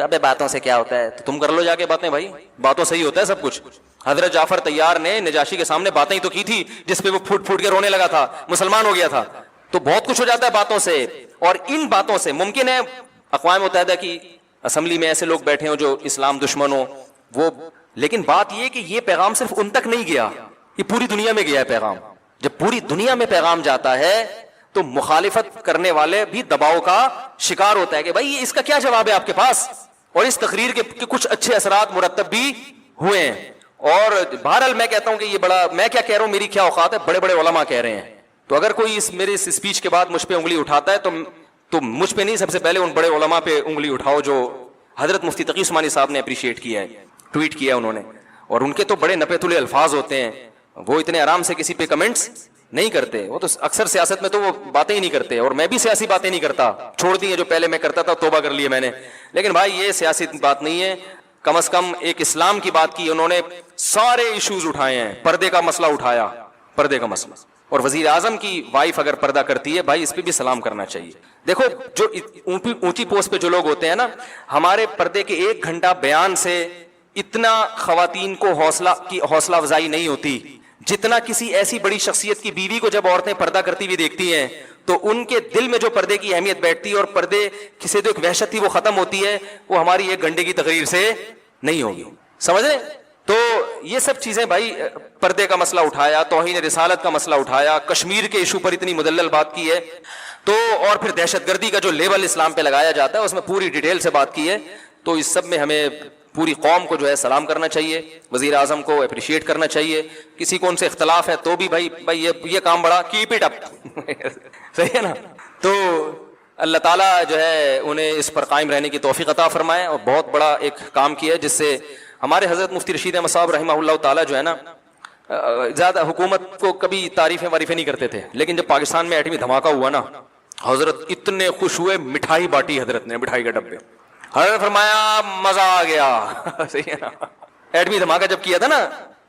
ابے باتوں سے کیا ہوتا ہے، تو تم کر لو جا کے باتیں. بھائی باتوں سے ہی ہوتا ہے سب کچھ. حضرت جعفر طیار نے نجاشی کے سامنے باتیں ہی تو کی تھی جس پہ وہ پھوٹ پھوٹ کے رونے لگا تھا، مسلمان ہو گیا تھا. تو بہت کچھ ہو جاتا ہے باتوں سے. اور ان باتوں سے ممکن ہے اقوام متحدہ کی اسمبلی میں ایسے لوگ بیٹھے ہوں جو اسلام دشمن ہوں، وہ، لیکن بات یہ کہ یہ پیغام صرف ان تک نہیں گیا، یہ پوری دنیا میں گیا ہے پیغام. جب پوری دنیا میں پیغام جاتا ہے تو مخالفت کرنے والے بھی دباؤ کا شکار ہوتا ہے کہ بھائی اس کا کیا جواب ہے آپ کے پاس. اور اس تقریر کے کچھ اچھے اثرات مرتب بھی ہوئے ہیں. اور بہرحال میں کہتا ہوں کہ یہ بڑا, میں کیا کہہ رہا ہوں, میری کیا اوقات ہے, بڑے بڑے علماء کہہ رہے ہیں. تو اگر کوئی میرے اس اسپیچ کے بعد مجھ پہ انگلی اٹھاتا ہے تو مجھ پہ نہیں, سب سے پہلے ان بڑے علماء پہ انگلی اٹھاؤ جو حضرت مفتی تقی عثمانی صاحب نے اپریشیٹ کیا ہے, ٹویٹ کیا انہوں نے. اور ان کے تو بڑے نپے تلے الفاظ ہوتے ہیں, وہ اتنے آرام سے کسی پہ کمنٹس نہیں کرتے. وہ تو اکثر سیاست میں تو وہ باتیں ہی نہیں کرتے, اور میں بھی سیاسی باتیں نہیں کرتا, چھوڑ دی ہیں جو پہلے میں کرتا تھا, توبہ کر لی ہے میں نے. لیکن بھائی یہ سیاسی بات نہیں ہے, کم از کم ایک اسلام کی بات کی انہوں نے, سارے ایشوز اٹھائے ہیں, پردے کا مسئلہ اٹھایا, پردے کا مسئلہ. اور وزیر اعظم کی وائف اگر پردہ کرتی ہے بھائی اس پہ بھی سلام کرنا چاہیے. دیکھو جو اونچی پوسٹ پہ جو لوگ ہوتے ہیں نا, ہمارے پردے کے 1 گھنٹہ بیان سے اتنا خواتین کو حوصلہ افزائی نہیں ہوتی جتنا کسی ایسی بڑی شخصیت کی بیوی کو جب عورتیں پردہ کرتی ہوئی دیکھتی ہیں تو ان کے دل میں جو پردے کی اہمیت بیٹھتی ہے اور پردے سے جو ایک وحشت تھی وہ ختم ہوتی ہے, وہ ہماری 1 گھنٹے کی تقریر سے نہیں ہوگی. سمجھ رہے؟ تو یہ سب چیزیں بھائی, پردے کا مسئلہ اٹھایا, توہین رسالت کا مسئلہ اٹھایا, کشمیر کے ایشو پر اتنی مدلل بات کی ہے, تو اور پھر دہشت گردی کا جو لیبل اسلام پہ لگایا جاتا ہے اس میں پوری ڈیٹیل سے بات کی ہے. تو اس سب میں ہمیں پوری قوم کو جو ہے سلام کرنا چاہیے, وزیر اعظم کو اپریشیٹ کرنا چاہیے. کسی کو ان سے اختلاف ہے تو بھی بھائی یہ کام بڑا, کیپ اٹ اپ. صحیح ہے نا؟ تو اللہ تعالیٰ جو ہے انہیں اس پر قائم رہنے کی توفیق عطا فرمائے, اور بہت بڑا ایک کام کیا ہے جس سے ہمارے حضرت مفتی رشید احمد صاحب رحمہ اللہ تعالیٰ جو ہے نا, زیادہ حکومت کو کبھی تعریفیں نہیں کرتے تھے, لیکن جب پاکستان میں ایٹمی دھماکہ ہوا نا, حضرت اتنے خوش ہوئے, مٹھائی بانٹی حضرت نے, مٹھائی کے ڈبے. حضرت فرمایا مزہ آ گیا. صحیح ہے نا؟ ایٹمی دھماکہ جب کیا تھا نا,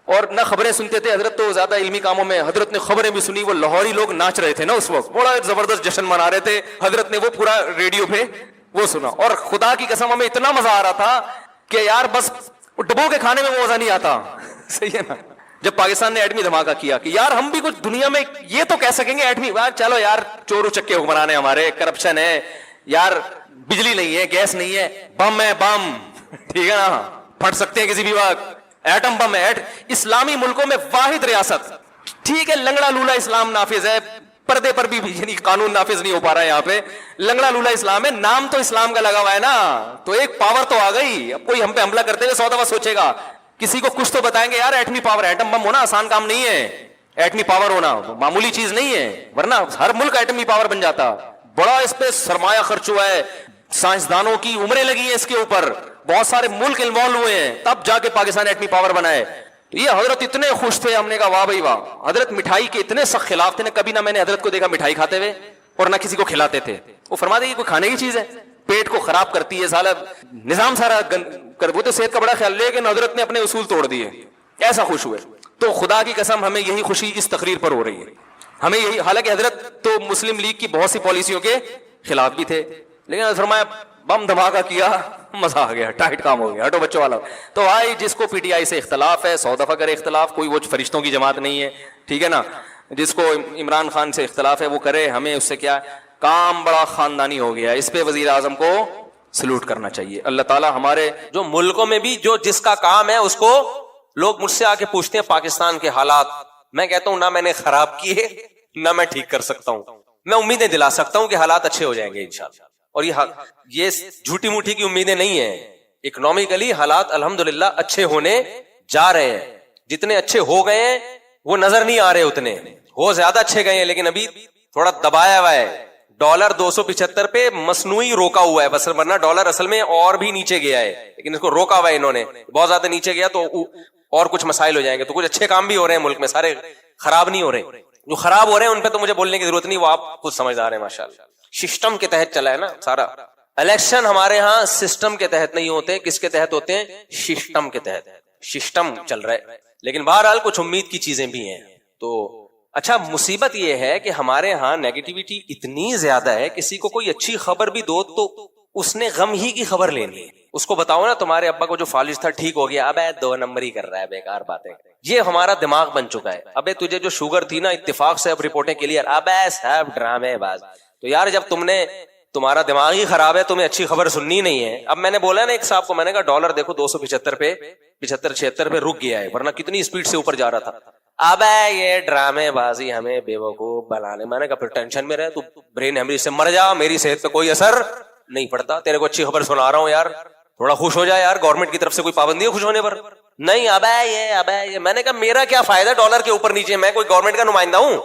اور نہ خبریں سنتے تھے حضرت, تو زیادہ علمی کاموں میں, حضرت نے خبریں بھی سنی. وہ لاہوری لوگ ناچ رہے تھے نا اس وقت, بڑا زبردست جشن منا رہے تھے, حضرت نے وہ پورا ریڈیو پہ وہ سنا. اور خدا کی قسم ہمیں اتنا مزہ آ رہا تھا کہ یار بس ڈبو کے کھانے میں وہ مزہ نہیں آتا. صحیح ہے نا؟ جب پاکستان نے ایٹمی دھماکہ کیا کہ یار ہم بھی کچھ دنیا میں یہ تو کہہ سکیں گے ایٹمی, چلو یار چور چکے حکمران ہیں ہمارے, کرپشن ہے یار, بجلی نہیں ہے, گیس نہیں ہے, بم ہے, بم ٹھیک ہے نا, پھٹ سکتے ہیں کسی بھی وقت, ایٹم بم ہے. اسلامی ملکوں میں واحد ریاست, ٹھیک ہے لنگڑا لولا اسلام نافذ ہے, پردے پر بھی یعنی قانون نافذ نہیں ہو پا رہا ہے یہاں پہ, لنگڑا لولا اسلام ہے, نام تو اسلام کا لگا ہوا ہے نا, تو ایک پاور تو آ گئی. اب کوئی ہم پہ حملہ کرتے ہوئے 100 دفعہ سوچے گا, کسی کو کچھ تو بتائیں گے یار ایٹمی پاور, ایٹم بم ہونا آسان کام نہیں ہے, ایٹمی پاور ہونا معمولی چیز نہیں ہے, ورنہ ہر ملک ایٹمی پاور بن جاتا. بڑا اس پہ سرمایہ خرچ ہوا ہے, سائنسدانوں کی عمریں لگی ہیں اس کے اوپر, بہت سارے ملک انوالو ہوئے ہیں, تب جا کے پاکستان ایٹمی پاور بنا ہے. یہ حضرت اتنے خوش تھے, ہم نے کہا واہ بھائی واہ. حضرت مٹھائی کے اتنے سخت خلاف تھے, کبھی نہ میں نے حضرت کو دیکھا مٹھائی کھاتے ہوئے اور نہ کسی کو کھلاتے تھے. وہ فرما دے کوئی کھانے کی چیز ہے, پیٹ کو خراب کرتی ہے, سالہ نظام سارا وہ تو صحت کا بڑا خیال, لیکن حضرت نے اپنے اصول توڑ دیے, ایسا خوش ہوئے. تو خدا کی قسم ہمیں یہی خوشی اس تقریر پر ہو رہی ہے, ہمیں یہی. حالانکہ حضرت تو مسلم لیگ کی بہت سی پالیسیوں کے خلاف بھی تھے, لیکن حضرت فرمایا بم دھماکہ کیا, مزہ آ گیا, ٹائٹ کام ہو گیا, ہٹو بچوں والا. تو بھائی جس کو پی ٹی آئی سے اختلاف ہے 100 دفعہ کرے اختلاف, کوئی وہ فرشتوں کی جماعت نہیں ہے, ٹھیک ہے نا. جس کو عمران خان سے اختلاف ہے وہ کرے, ہمیں اس سے کیا, کام بڑا خاندانی ہو گیا. اس پہ وزیر اعظم کو سلوٹ کرنا چاہیے. اللہ تعالیٰ ہمارے جو ملکوں میں بھی جو جس کا کام ہے اس کو لوگ مجھ سے آ کے پوچھتے ہیں پاکستان کے حالات, میں کہتا ہوں نہ میں نے خراب کیے نہ میں ٹھیک کر سکتا ہوں, میں امیدیں دلا سکتا ہوں کہ حالات اچھے ہو جائیں گے انشاءاللہ. اور یہ جھوٹی موٹی کی امیدیں نہیں ہیں. اکنامکلی حالات الحمدللہ اچھے ہونے جا رہے ہیں, جتنے اچھے ہو گئے ہیں وہ نظر نہیں آ رہے, اتنے ہو زیادہ اچھے گئے ہیں, لیکن ابھی تھوڑا دبایا ہوا ہے. ڈالر 275 پہ مصنوعی روکا ہوا ہے بس, ورنہ ڈالر اصل میں اور بھی نیچے گیا ہے, لیکن اس کو روکا ہوا ہے انہوں نے, بہت زیادہ نیچے گیا تو اور کچھ مسائل ہو جائیں گے. تو کچھ اچھے کام بھی ہو رہے ہیں ملک میں, سارے خراب نہیں ہو رہے. جو خراب ہو رہے ہیں ان پہ تو مجھے بولنے کی ضرورت نہیں, وہ آپ خود سمجھدار ہیں ماشاءاللہ. سسٹم کے تحت چلا ہے نا سارا. الیکشن ہمارے ہاں سسٹم کے تحت نہیں ہوتے, کس کے تحت ہوتے ہیں, سسٹم کے تحت. سسٹم چل رہا ہے, لیکن بہرحال کچھ امید کی چیزیں بھی ہیں. تو اچھا مصیبت یہ ہے کہ ہمارے ہاں نیگیٹیوٹی اتنی زیادہ ہے, کسی کو کوئی اچھی خبر بھی دو تو اس نے غم ہی کی خبر لینی ہے. اس کو بتاؤ نا تمہارے ابا کو جو فالج تھا ٹھیک ہو گیا, اب 2 نمبر ہی کر رہا ہے, بیکار باتیں. یہ ہمارا دماغ بن چکا ہے. ابے تجھے جو شوگر تھی نا اتفاق سے اب رپورٹیں کلیئر, اب سب ڈرامے باز. تو یار جب تمہارا دماغ ہی خراب ہے, تمہیں اچھی خبر سننی نہیں ہے. اب میں نے بولا نا ایک صاحب کو, میں نے کہا ڈالر دیکھو 275 پہ 75-76 پہ رک گیا ہے, ورنہ کتنی اسپیڈ سے اوپر جا رہا تھا. اب یہ ڈرامے بازی ہمیں بیوقوف بنانے. میں نے کہا پھر ٹینشن میں رہے, تو برین ہیمریج سے مر جا, میری صحت پہ کوئی اثر نہیں پڑتا. تیرے کو اچھی خبر سنا رہا ہوں یار, تھوڑا خوش ہو جائے یار. گورنمنٹ کی طرف سے کوئی پابندی ہے خوش ہونے پر؟ نہیں ابے یہ میں نے کہا میرا کیا فائدہ ڈالر کے اوپر نیچے, میں کوئی گورنمنٹ کا نمائندہ ہوں,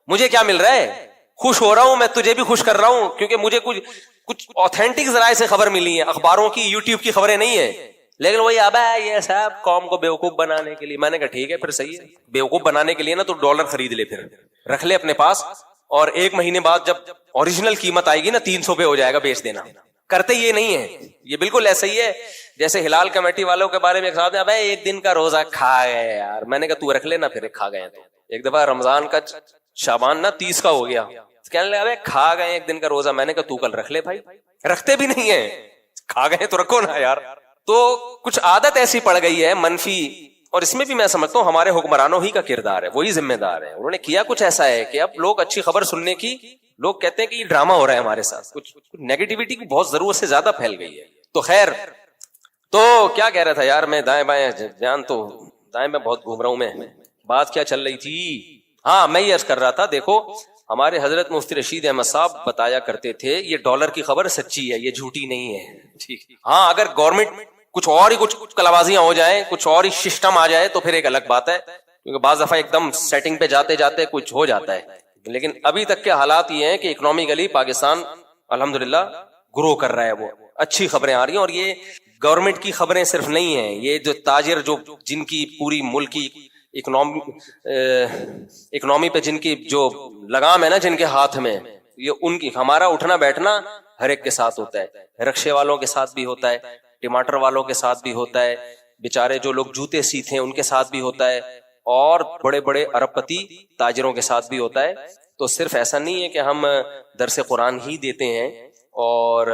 مجھے کیا مل رہا ہے؟ خوش ہو رہا ہوں میں, تجھے بھی خوش کر رہا ہوں, کیونکہ مجھے کچھ آتھینٹک ذرائع سے خبر ملی ہے, اخباروں کی یوٹیوب کی خبریں نہیں ہیں. لیکن وہی ابے یہ صاحب قوم کو بیوقوف بنانے کے لیے. میں نے کہا ٹھیک ہے پھر صحیح ہے, بیوقوف بنانے کے لیے نا تو ڈالر خرید لے, پھر رکھ لے اپنے پاس, اور 1 مہینے بعد جب اوریجنل قیمت آئے گی نا 300 پہ ہو جائے گا, بیچ دینا. کرتے یہ نہیں ہے, یہ بالکل ایسا ہی ہے جیسے ہلال کمیٹی والوں کے بارے میں ایک صاحب نے ابے 1 دن کا روزہ کھا گئے یار. میں نے کہا تو رکھ لینا, پھر کھا گئے. تو ایک دفعہ رمضان کا شعبان نا 30 کا ہو گیا, کہنے لگا ابے کھا گئے 1 دن کا روزہ. میں نے کہا تو کل رکھ لے بھائی, رکھتے بھی نہیں ہیں, کھا گئے تو رکھو نا یار. تو کچھ عادت ایسی پڑ گئی ہے منفی, اور اس میں بھی میں سمجھتا ہوں ہمارے حکمرانوں ہی کا کردار ہے, وہی ذمہ دار ہے. انہوں نے کیا کچھ ایسا ہے کہ اب لوگ اچھی خبر سننے کی, لوگ کہتے ہیں کہ یہ ڈرامہ ہو رہا ہے ہمارے ساتھ, کچھ نیگیٹیوٹی کی بہت ضرورت سے زیادہ پھیل گئی ہے. تو خیر, تو کیا کہہ رہا تھا یار میں, دائیں بائیں جان تو دائیں میں بہت گھوم رہا ہوں میں, بات کیا چل رہی تھی؟ ہاں میں یہ عرض کر رہا تھا, دیکھو ہمارے حضرت مفتی رشید احمد صاحب بتایا کرتے تھے یہ ڈالر کی خبر سچی ہے, یہ جھوٹی نہیں ہے. ٹھیک, ہاں اگر گورنمنٹ کچھ اور ہی کچھ کلابازیاں ہو جائیں, کچھ اور ہی سسٹم آ جائے تو پھر ایک الگ بات ہے, کیونکہ بعض دفعہ ایک دم سیٹنگ پہ جاتے جاتے کچھ ہو جاتا ہے. لیکن ابھی تک کے حالات یہ ہیں کہ اکنامکلی پاکستان الحمدللہ گرو کر رہا ہے, وہ اچھی خبریں آ رہی ہیں. اور یہ گورنمنٹ کی خبریں صرف نہیں ہیں, یہ جو تاجر جو جن کی پوری ملک کی اکنامی پہ جن کی جو لگام ہے نا جن کے ہاتھ میں, یہ ان کی, ہمارا اٹھنا بیٹھنا ہر ایک کے ساتھ ہوتا ہے, رکشے والوں کے ساتھ بھی ہوتا ہے, ٹماٹر والوں کے ساتھ بھی ہوتا ہے, بیچارے جو لوگ جوتے سیتے ہیں ان کے ساتھ بھی ہوتا ہے, اور بڑے بڑے ارب پتی تاجروں کے ساتھ بھی ہوتا ہے. تو صرف ایسا نہیں ہے کہ ہم درس قرآن ہی دیتے ہیں اور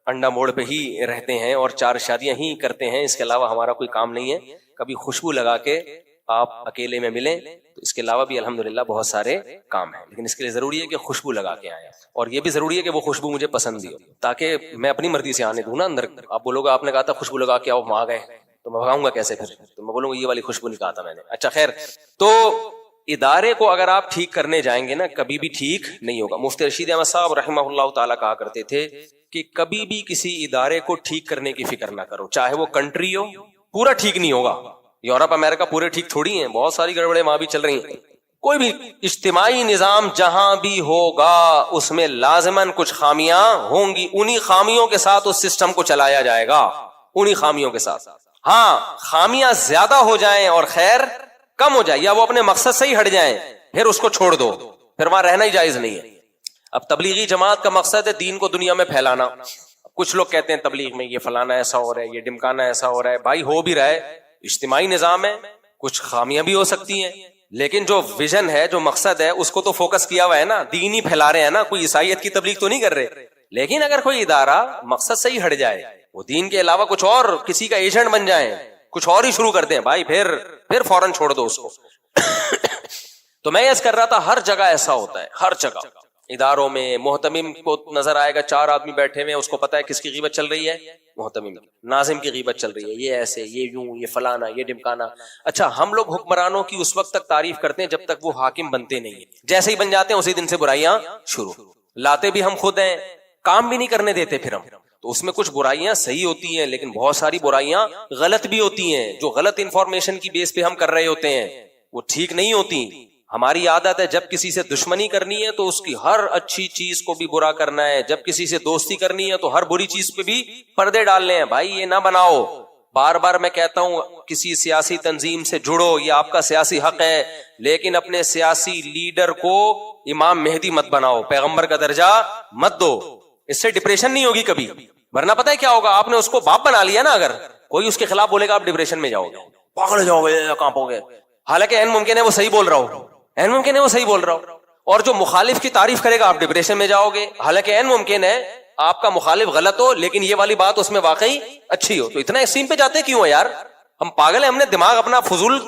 انڈا موڑ پہ ہی رہتے ہیں اور 4 شادیاں ہی کرتے ہیں, اس کے علاوہ ہمارا کوئی کام نہیں ہے. کبھی خوشبو لگا کے آپ اکیلے میں ملیں تو اس کے علاوہ بھی الحمدللہ بہت سارے کام ہیں, لیکن اس کے لیے ضروری ہے کہ خوشبو لگا کے آئیں, اور یہ بھی ضروری ہے کہ وہ خوشبو مجھے پسند بھی ہو, تاکہ میں اپنی مرضی سے آنے دوں نا اندر. آپ بولو گے آپ نے کہا تھا خوشبو لگا کے آؤ, ہم آ گئے, تو میں بھگاؤں گا کیسے پھر؟ تو میں بولوں گا یہ والی خوشبو نہیں کہا تھا میں نے. اچھا خیر, تو ادارے کو اگر آپ ٹھیک کرنے جائیں گے نا کبھی بھی ٹھیک نہیں ہوگا. مفتی رشید احمد صاحب رحمہ اللہ تعالیٰ کہا کرتے تھے کہ کبھی بھی کسی ادارے کو ٹھیک کرنے کی فکر نہ کرو, چاہے وہ کنٹری ہو, پورا ٹھیک نہیں ہوگا. یورپ امریکہ پورے ٹھیک تھوڑی ہیں, بہت ساری گڑبڑیں وہاں بھی چل رہی ہیں. کوئی بھی اجتماعی نظام جہاں بھی ہوگا اس میں لازماً کچھ خامیاں ہوں گی, انہی خامیوں کے ساتھ اس سسٹم کو چلایا جائے گا, انہی خامیوں کے ساتھ. ہاں خامیاں زیادہ ہو جائیں اور خیر کم ہو جائے, یا وہ اپنے مقصد سے ہی ہٹ جائیں, پھر اس کو چھوڑ دو, پھر وہاں رہنا ہی جائز نہیں ہے. اب تبلیغی جماعت کا مقصد ہے دین کو دنیا میں پھیلانا. کچھ لوگ کہتے ہیں تبلیغ میں یہ فلانا ایسا ہو رہا ہے, یہ ڈمکانا ایسا ہو رہا ہے. بھائی ہو بھی رہا ہے, اجتماعی نظام ہے, کچھ خامیاں بھی ہو سکتی ہیں, لیکن جو ویژن ہے, جو مقصد ہے, اس کو تو فوکس کیا ہوا ہے نا, دین ہی پھیلا رہے ہیں نا, کوئی عیسائیت کی تبلیغ تو نہیں کر رہے. لیکن اگر کوئی ادارہ مقصد سے ہی ہٹ جائے, وہ دین کے علاوہ کچھ اور کسی کا ایجنٹ بن جائیں, کچھ اور ہی شروع کر دیں, بھائی پھر فوراً چھوڑ دو اس کو. تو میں یہ کر رہا تھا ہر جگہ ایسا ہوتا ہے, ہر جگہ اداروں میں. محتمم کو نظر آئے گا 4 آدمی بیٹھے ہوئے, اس کو پتا ہے کس کی غیبت چل رہی ہے, محتمم کی. ناظم کی غیبت چل رہی ہے, یہ ایسے, یہ یوں, یہ فلانا, یہ ڈمکانا. اچھا ہم لوگ حکمرانوں کی اس وقت تک تعریف کرتے ہیں جب تک وہ حاکم بنتے نہیں ہیں. جیسے ہی بن جاتے ہیں اسی دن سے برائیاں شروع, لاتے بھی ہم خود ہیں, کام بھی نہیں کرنے دیتے پھر ہم. تو اس میں کچھ برائیاں صحیح ہوتی ہیں, لیکن بہت ساری برائیاں غلط بھی ہوتی ہیں, جو غلط انفارمیشن کی بیس پہ ہم کر رہے ہوتے ہیں, وہ ٹھیک نہیں ہوتی. ہماری عادت ہے جب کسی سے دشمنی کرنی ہے تو اس کی ہر اچھی چیز کو بھی برا کرنا ہے, جب کسی سے دوستی کرنی ہے تو ہر بری چیز پہ بھی پردے ڈالنے ہیں. بھائی یہ نہ بناؤ. بار بار میں کہتا ہوں کسی سیاسی تنظیم سے جڑو, یہ آپ کا سیاسی حق ہے, لیکن اپنے سیاسی لیڈر کو امام مہدی مت بناؤ, پیغمبر کا درجہ مت دو. اس سے ڈپریشن نہیں ہوگی کبھی, ورنہ پتہ ہے کیا ہوگا, آپ نے اس کو باپ بنا لیا نا, اگر کوئی اس کے خلاف بولے گا آپ ڈپریشن میں جاؤ گے, پاگل جاؤ گے, کانپو گے. حالانکہ این ممکن ہے وہ صحیح بول رہا ہو, این ممکن ہے وہ صحیح بول رہا ہو, اور جو مخالف کی تعریف کرے گا آپ ڈپریشن میں جاؤ گے. حالانکہ این ممکن ہے آپ کا مخالف غلط ہو لیکن یہ والی بات اس میں واقعی اچھی ہو. تو اتنا ایکسٹریم پہ جاتے کیوں ہے یار؟ ہم پاگل ہیں, ہم نے دماغ اپنا فضول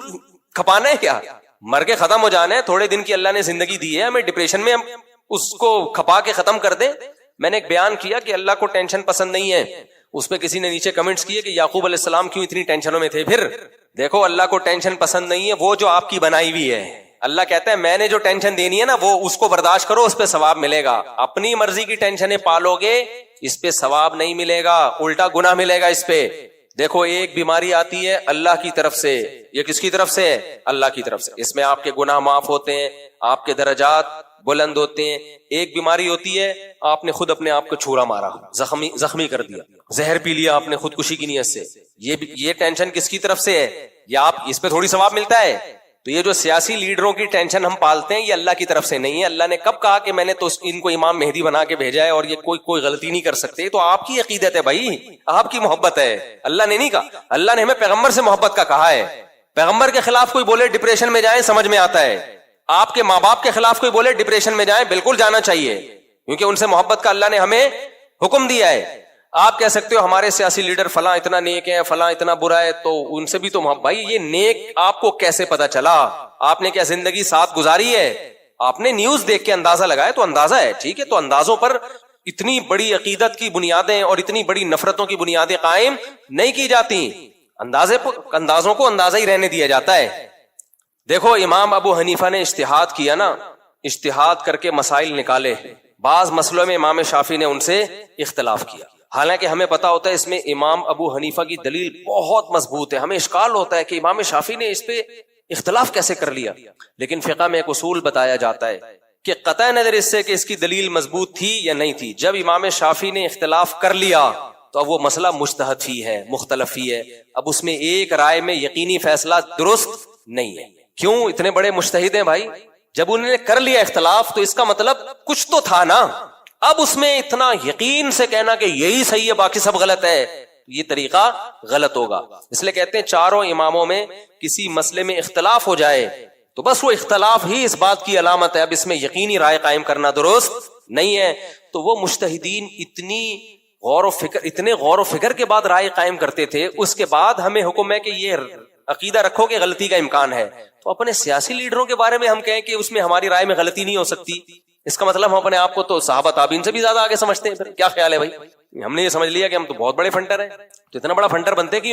کھپانا ہے کیا؟ مر کے ختم ہو جانا ہے, تھوڑے دن کی اللہ نے زندگی دی ہے, ہمیں ڈپریشن میں ہم اس کو کھپا کے ختم کر دیں. میں نے ایک بیان کیا کہ اللہ کو ٹینشن پسند نہیں ہے, اس پہ کسی نے نیچے کمنٹس کیے کہ یعقوب علیہ السلام کیوں اتنی ٹینشنوں میں تھے. پھر دیکھو اللہ کو ٹینشن پسند نہیں ہے وہ جو آپ کی بنائی ہوئی ہے. اللہ کہتا ہے میں نے جو ٹینشن دینی ہے نا وہ اس کو برداشت کرو, اس پہ ثواب ملے گا. اپنی مرضی کی ٹینشنیں پالو گے اس پہ ثواب نہیں ملے گا, الٹا گناہ ملے گا اس پہ. دیکھو ایک بیماری آتی ہے اللہ کی طرف سے، یہ کس کی طرف سے ہے؟ اللہ کی طرف سے، اس میں آپ کے گناہ معاف ہوتے ہیں، آپ کے درجات بلند ہوتے ہیں۔ ایک بیماری ہوتی ہے آپ نے خود اپنے آپ کو چھورا مارا، زخمی کر دیا، زہر پی لیا آپ نے خودکشی کی نیت سے، یہ ٹینشن کس کی طرف سے ہے؟ یا آپ اس پہ تھوڑی ثواب ملتا ہے؟ تو یہ جو سیاسی لیڈروں کی ٹینشن ہم پالتے ہیں یہ اللہ کی طرف سے نہیں ہے۔ اللہ نے کب کہا کہ میں نے تو ان کو امام مہدی بنا کے بھیجا ہے اور یہ کوئی غلطی نہیں کر سکتے؟ تو آپ کی عقیدت ہے بھائی، آپ کی محبت ہے، اللہ نے نہیں کہا۔ اللہ نے ہمیں پیغمبر سے محبت کا کہا ہے، پیغمبر کے خلاف کوئی بولے ڈپریشن میں جائیں سمجھ میں آتا ہے، آپ کے ماں باپ کے خلاف کوئی بولے ڈپریشن میں جائیں بالکل جانا چاہیے، کیونکہ ان سے محبت کا اللہ نے ہمیں حکم دیا ہے۔ آپ کہہ سکتے ہو ہمارے سیاسی لیڈر فلاں اتنا نیک ہے فلاں اتنا برا ہے، تو ان سے بھی تو بھائی یہ نیک آپ کو کیسے پتا چلا؟ آپ نے کیا زندگی ساتھ گزاری ہے؟ آپ نے نیوز دیکھ کے اندازہ لگایا تو اندازہ ہے، ٹھیک ہے، تو اندازوں پر اتنی بڑی عقیدت کی بنیادیں اور اتنی بڑی نفرتوں کی بنیادیں قائم نہیں کی جاتی، اندازوں کو اندازہ ہی رہنے دیا جاتا ہے۔ دیکھو امام ابو حنیفہ نے اجتہاد کیا نا، اجتہاد کر کے مسائل نکالے، بعض مسئلوں میں امام شافعی نے ان سے اختلاف کیا، حالانکہ ہمیں پتا ہوتا ہے اس میں امام ابو حنیفہ کی دلیل بہت مضبوط ہے، ہمیں اشکال ہوتا ہے کہ امام شافعی نے اس پہ اختلاف کیسے کر لیا، لیکن فقہ میں ایک اصول بتایا جاتا ہے کہ قطع نظر اس سے کہ اس کی دلیل مضبوط تھی یا نہیں تھی، جب امام شافعی نے اختلاف کر لیا تو اب وہ مسئلہ مجتہد ہی ہے، مختلف ہی ہے، اب اس میں ایک رائے میں یقینی فیصلہ درست نہیں ہے۔ کیوں؟ اتنے بڑے مجتہد ہیں بھائی، جب انہوں نے کر لیا اختلاف تو اس کا مطلب کچھ تو تھا نا، اب اس میں اتنا یقین سے کہنا کہ یہی صحیح ہے باقی سب غلط ہے، یہ طریقہ غلط ہوگا۔ اس لیے کہتے ہیں چاروں اماموں میں کسی مسئلے میں اختلاف ہو جائے تو بس وہ اختلاف ہی اس بات کی علامت ہے، اب اس میں یقینی رائے قائم کرنا درست نہیں ہے۔ تو وہ مجتہدین اتنے غور و فکر کے بعد رائے قائم کرتے تھے، اس کے بعد ہمیں حکم ہے کہ یہ عقیدہ رکھو کہ غلطی کا امکان ہے، تو اپنے سیاسی لیڈروں کے بارے میں ہم کہیں کہ اس میں ہماری رائے میں غلطی نہیں ہو سکتی، اس کا مطلب ہم اپنے آپ کو تو صحابہ تابعین سے بھی زیادہ آگے سمجھتے ہیں۔ پھر کیا خیال ہے بھائی؟ ہم نے یہ سمجھ لیا کہ ہم تو بہت بڑے فنٹر ہیں، تو اتنا بڑا فنٹر بنتے کیوں؟